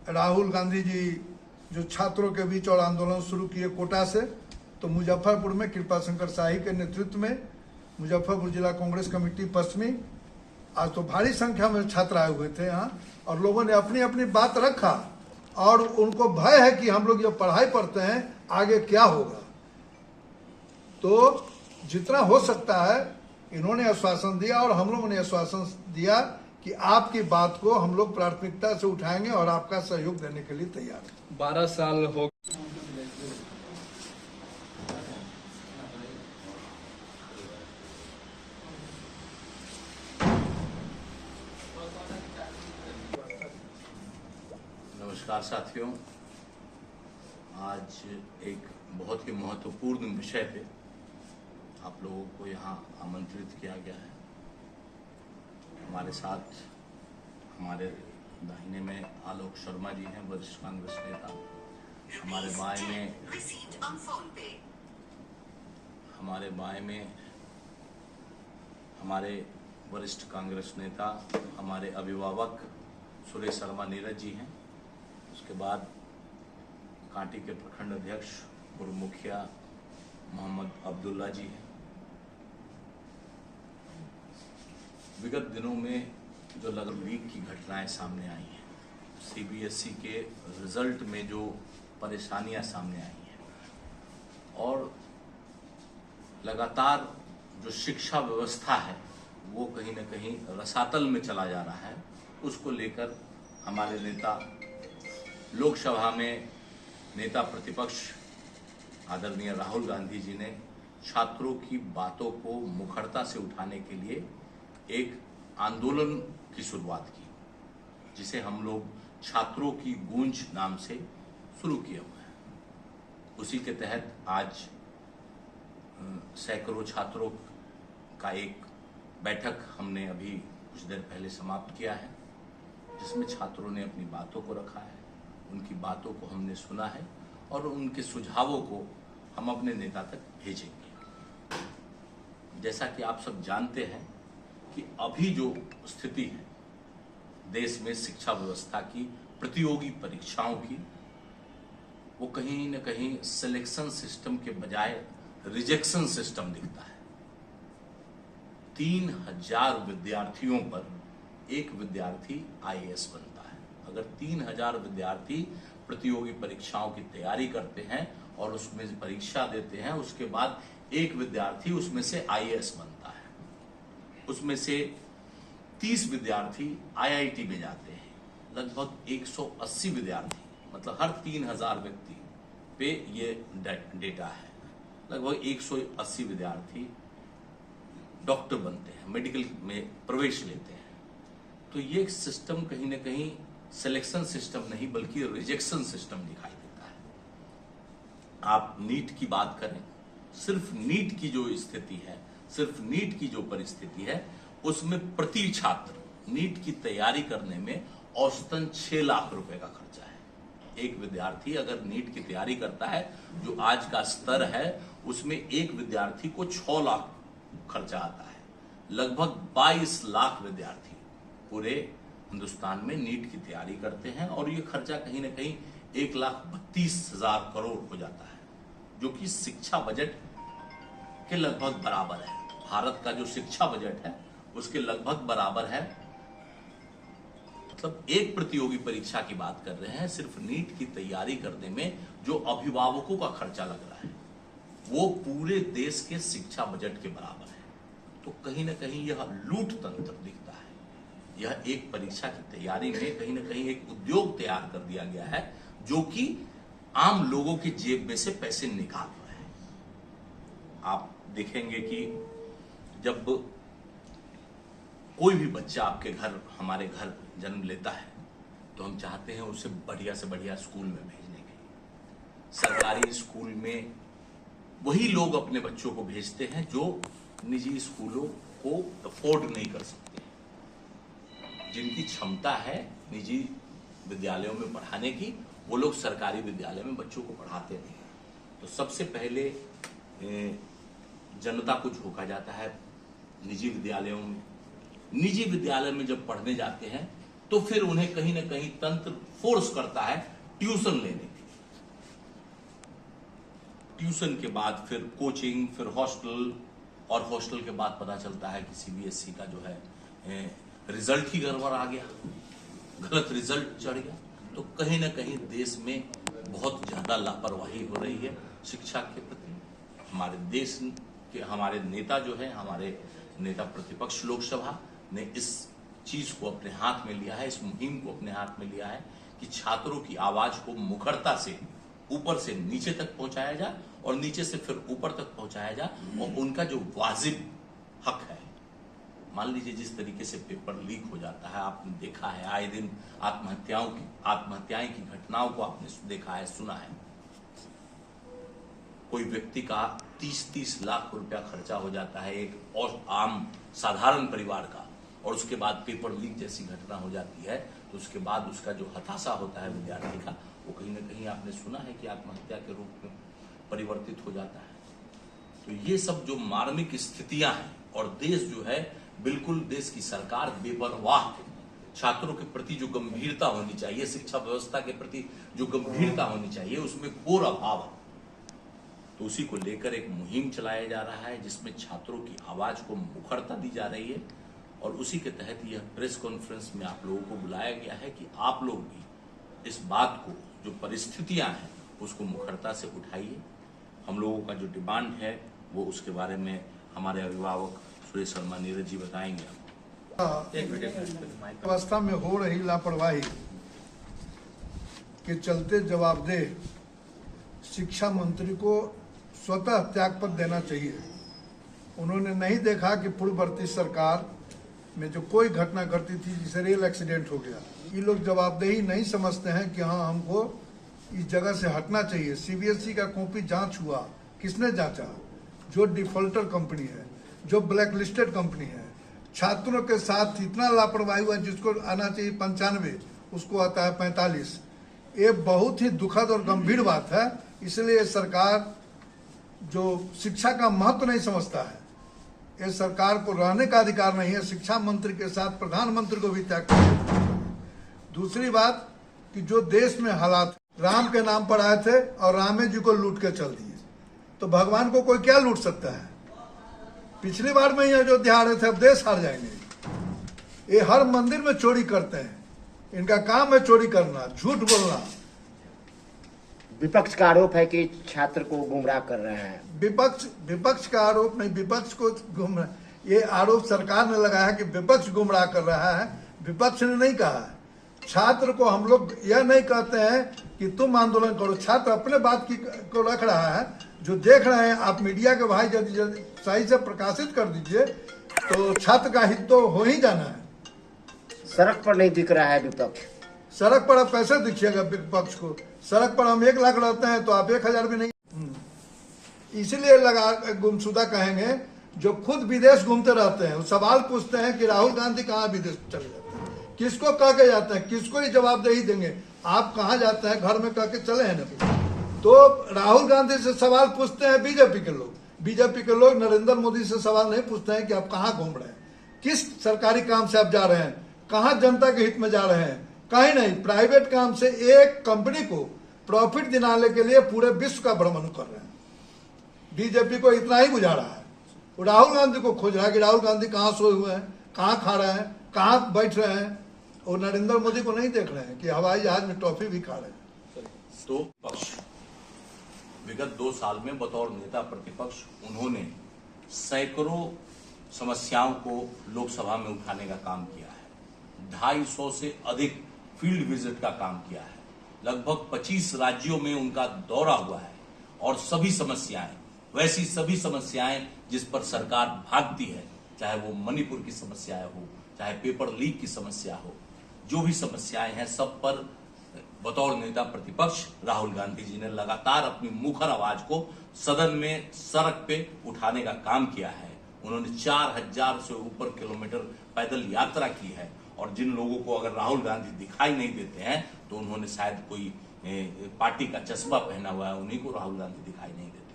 राहुल गांधी जी जो छात्रों के बीच और आंदोलन शुरू किए कोटा से, तो मुजफ्फरपुर में कृपा शंकर शाही के नेतृत्व में मुजफ्फरपुर जिला कांग्रेस कमेटी पश्चिमी आज तो भारी संख्या में छात्र आए हुए थे यहाँ, और लोगों ने अपनी अपनी बात रखा और उनको भय है कि हम लोग ये पढ़ाई पढ़ते हैं आगे क्या होगा। तो जितना हो सकता है इन्होंने आश्वासन दिया और हम लोगों ने आश्वासन दिया कि आपकी बात को हम लोग प्राथमिकता से उठाएंगे और आपका सहयोग देने के लिए तैयार है। 12 साल हो नमस्कार साथियों, आज एक बहुत ही महत्वपूर्ण विषय पे आप लोगों को यहाँ आमंत्रित किया गया है। हमारे साथ हमारे दाहिने में आलोक शर्मा जी हैं, वरिष्ठ कांग्रेस नेता। हमारे बाएं में हमारे वरिष्ठ कांग्रेस नेता, हमारे अभिभावक सुरेश शर्मा नीरज जी हैं। उसके बाद कांटी के प्रखंड अध्यक्ष पूर्व मुखिया मोहम्मद अब्दुल्ला जी हैं। विगत दिनों में जो लगभग लीक की घटनाएं सामने आई हैं, सीबीएसई के रिजल्ट में जो परेशानियां सामने आई हैं और लगातार जो शिक्षा व्यवस्था है वो कहीं न कहीं रसातल में चला जा रहा है, उसको लेकर हमारे नेता लोकसभा में नेता प्रतिपक्ष आदरणीय राहुल गांधी जी ने छात्रों की बातों को मुखरता से उठाने के लिए एक आंदोलन की शुरुआत की, जिसे हम लोग छात्रों की गूंज नाम से शुरू किए हुए हैं। उसी के तहत आज सैकड़ों छात्रों का एक बैठक हमने अभी कुछ देर पहले समाप्त किया है, जिसमें छात्रों ने अपनी बातों को रखा है, उनकी बातों को हमने सुना है और उनके सुझावों को हम अपने नेता तक भेजेंगे। जैसा कि आप सब जानते हैं कि अभी जो स्थिति है देश में शिक्षा व्यवस्था की, प्रतियोगी परीक्षाओं की, वो कहीं न कहीं सिलेक्शन सिस्टम के बजाय रिजेक्शन सिस्टम दिखता है। 3000 विद्यार्थियों पर एक विद्यार्थी आईएएस बनता है। अगर 3000 विद्यार्थी प्रतियोगी परीक्षाओं की तैयारी करते हैं और उसमें परीक्षा देते हैं, उसके बाद एक विद्यार्थी उसमें से आईएएस बनता है, उसमें से 30 विद्यार्थी आईआईटी में जाते हैं, लगभग 180 विद्यार्थी, मतलब हर 3000 व्यक्ति पे ये डेटा है, लगभग 180 विद्यार्थी डॉक्टर बनते हैं, मेडिकल में प्रवेश लेते हैं। तो ये सिस्टम कहीं ना कहीं सिलेक्शन सिस्टम नहीं बल्कि रिजेक्शन सिस्टम दिखाई देता है। आप नीट की बात करें, सिर्फ नीट की जो स्थिति है, सिर्फ नीट की जो परिस्थिति है, उसमें प्रति छात्र नीट की तैयारी करने में औसतन 6 लाख रुपए का खर्चा है। एक विद्यार्थी अगर नीट की तैयारी करता है, जो आज का स्तर है, उसमें एक विद्यार्थी को 6 लाख खर्चा आता है। लगभग 22 लाख विद्यार्थी पूरे हिंदुस्तान में नीट की तैयारी करते हैं और ये खर्चा कहीं ना कहीं 1,32,000 करोड़ हो जाता है, जो कि शिक्षा बजट के लगभग बराबर है। भारत का जो शिक्षा बजट है उसके लगभग बराबर है। मतलब एक प्रतियोगी परीक्षा की बात कर रहे हैं, सिर्फ नीट की तैयारी करने में जो अभिभावकों का खर्चा लग रहा है वो पूरे देश के शिक्षा बजट के बराबर है। तो कहीं ना कहीं यह लूट तंत्र दिखता है। यह एक परीक्षा की तैयारी में कहीं ना कहीं एक उद्योग तैयार कर दिया गया है, जो कि आम लोगों की जेब में से पैसे निकाल रहा है। आप देखेंगे कि जब कोई भी बच्चा आपके घर, हमारे घर जन्म लेता है, तो हम चाहते हैं उसे बढ़िया से बढ़िया स्कूल में भेजने के लिए। सरकारी स्कूल में वही लोग अपने बच्चों को भेजते हैं जो निजी स्कूलों को अफोर्ड नहीं कर सकते। जिनकी क्षमता है निजी विद्यालयों में पढ़ाने की, वो लोग सरकारी विद्यालय में बच्चों को पढ़ाते नहीं। तो सबसे पहले जनता को झोंका जाता है निजी विद्यालयों में। निजी विद्यालय में जब पढ़ने जाते हैं तो फिर उन्हें कहीं ना कहीं तंत्र फोर्स करता है ट्यूशन लेने की। ट्यूशन के बाद फिर कोचिंग, फिर हॉस्टल, और हॉस्टल के बाद पता चलता है कि सीबीएसई का जो है रिजल्ट ही गड़बड़ आ गया, गलत रिजल्ट चढ़ गया। तो कहीं ना कहीं देश में बहुत ज्यादा लापरवाही हो रही है शिक्षा के प्रति। हमारे देश के हमारे नेता जो है, हमारे नेता प्रतिपक्ष लोकसभा ने इस चीज को अपने हाथ में लिया है, इस मुहिम को अपने हाथ में लिया है कि छात्रों की आवाज को मुखरता से ऊपर से नीचे तक पहुंचाया जाए और नीचे से फिर ऊपर तक पहुंचाया जाए, और उनका जो वाजिब हक है। मान लीजिए जिस तरीके से पेपर लीक हो जाता है, आपने देखा है आए दिन आत्महत्याएं की घटनाओं को आपने देखा है, सुना है। कोई व्यक्ति का 30-30 लाख रुपया खर्चा हो जाता है एक और आम साधारण परिवार का, और उसके बाद पेपर लीक जैसी घटना हो जाती है, तो उसके बाद उसका जो हताशा होता है विद्यार्थी का, वो कहीं ना कहीं आपने सुना है कि आत्महत्या के रूप में परिवर्तित हो जाता है। तो ये सब जो मार्मिक स्थितियां हैं, और देश जो है बिल्कुल, देश की सरकार बेपरवाह है। छात्रों के प्रति जो गंभीरता होनी चाहिए, शिक्षा व्यवस्था के प्रति जो गंभीरता होनी चाहिए, उसमें घोर अभाव है। तो उसी को लेकर एक मुहिम चलाया जा रहा है जिसमें छात्रों की आवाज को मुखरता दी जा रही है, और उसी के तहत यह प्रेस कॉन्फ्रेंस में आप लोगों को बुलाया गया है कि आप लोग भी इस बात को, जो परिस्थितियां हैं, उसको मुखरता से उठाइए। हम लोगों का जो डिमांड है वो उसके बारे में हमारे अभिभावक सुरेश शर्मा नीरज जी बताएंगे। व्यवस्था में हो रही लापरवाही के चलते जवाबदेह शिक्षा मंत्री को स्वतः त्यागपत्र देना चाहिए। उन्होंने नहीं देखा कि पूर्ववर्ती सरकार में जो कोई घटना घटती थी जिसे रेल एक्सीडेंट हो गया, ये लोग जवाबदेही नहीं समझते हैं कि हाँ, हमको इस जगह से हटना चाहिए। सीबीएसई का कॉपी जांच हुआ, किसने जांचा? जो डिफॉल्टर कंपनी है, जो ब्लैक लिस्टेड कंपनी है। छात्रों के साथ इतना लापरवाही हुआ, जिसको आना चाहिए 95 उसको आता है 45। ये बहुत ही दुखद और गंभीर बात है। इसलिए सरकार जो शिक्षा का महत्व नहीं समझता है, ये सरकार को रहने का अधिकार नहीं है। शिक्षा मंत्री के साथ प्रधानमंत्री को भी त्याग चाहिए। दूसरी बात कि जो देश में हालात राम के नाम पर आए थे और रामे जी को लूट के चल दिए, तो भगवान को कोई क्या लूट सकता है? पिछली बार में ही अयोध्या हारे थे, अब देश हार जाएंगे। ये हर मंदिर में चोरी करते हैं, इनका काम है चोरी करना, झूठ बोलना। विपक्ष का आरोप है कि छात्र को गुमराह कर रहे हैं। विपक्ष का आरोप नहीं, विपक्ष को गुमराह, ये आरोप सरकार ने लगाया है कि विपक्ष गुमराह कर रहा है। विपक्ष ने नहीं कहा है। छात्र को हम लोग यह नहीं कहते हैं कि तुम आंदोलन करो, छात्र अपने बात की को रख रहा है। जो देख रहे हैं आप मीडिया के भाई, यदि सही से प्रकाशित कर दीजिए तो छात्र का हित तो हो ही जाना है। सड़क पर नहीं दिख रहा है विपक्ष। सड़क पर आप कैसे दिखिएगा विपक्ष को? सड़क पर हम 1 लाख रहते हैं तो आप 1000 भी नहीं। इसीलिए लगा गुमशुदा कहेंगे जो खुद विदेश घूमते रहते हैं, वो सवाल पूछते हैं कि राहुल गांधी कहाँ विदेश चले जाते हैं, किसको कह के जाते हैं, किसको ही जवाबदेही देंगे? आप कहाँ जाते हैं? घर में कह के चले हैं ना। तो राहुल गांधी से सवाल पूछते हैं बीजेपी के लोग। बीजेपी के लोग नरेंद्र मोदी से सवाल नहीं पूछते हैं कि आप कहाँ घूम रहे हैं, किस सरकारी काम से आप जा रहे हैं, कहाँ जनता के हित में जा रहे हैं। कहीं नहीं, प्राइवेट काम से एक कंपनी को प्रॉफिट दिलाने के लिए पूरे विश्व का भ्रमण कर रहे हैं। बीजेपी को इतना ही बुझा रहा है। वो राहुल गांधी को खोज रहा है कि राहुल गांधी कहाँ सोए हुए हैं, कहाँ खा रहे हैं, कहाँ बैठ रहे हैं। और नरेंद्र मोदी को नहीं देख रहे हैं कि हवाई जहाज में टॉफी भी खा रहे हैं। तो पक्ष विगत 2 साल में बतौर नेता प्रतिपक्ष उन्होंने सैकड़ों समस्याओं को लोकसभा में उठाने का काम किया है। 250 से अधिक फील्ड विजिट का काम किया है। लगभग 25 राज्यों में उनका दौरा हुआ है, और सभी समस्याएं, वैसी सभी समस्याएं जिस पर सरकार भागती है, चाहे वो मणिपुर की समस्याएं हो, चाहे पेपर लीक की समस्या हो, जो भी समस्याएं हैं, सब पर बतौर नेता प्रतिपक्ष राहुल गांधी जी ने लगातार अपनी मुखर आवाज को सदन में, सड़क पे उठाने का काम किया है। उन्होंने 4000 से ऊपर किलोमीटर पैदल यात्रा की है, और जिन लोगों को अगर राहुल गांधी दिखाई नहीं देते हैं तो उन्होंने शायद कोई पार्टी का चश्मा पहना हुआ है, उन्हीं को राहुल गांधी दिखाई नहीं देते।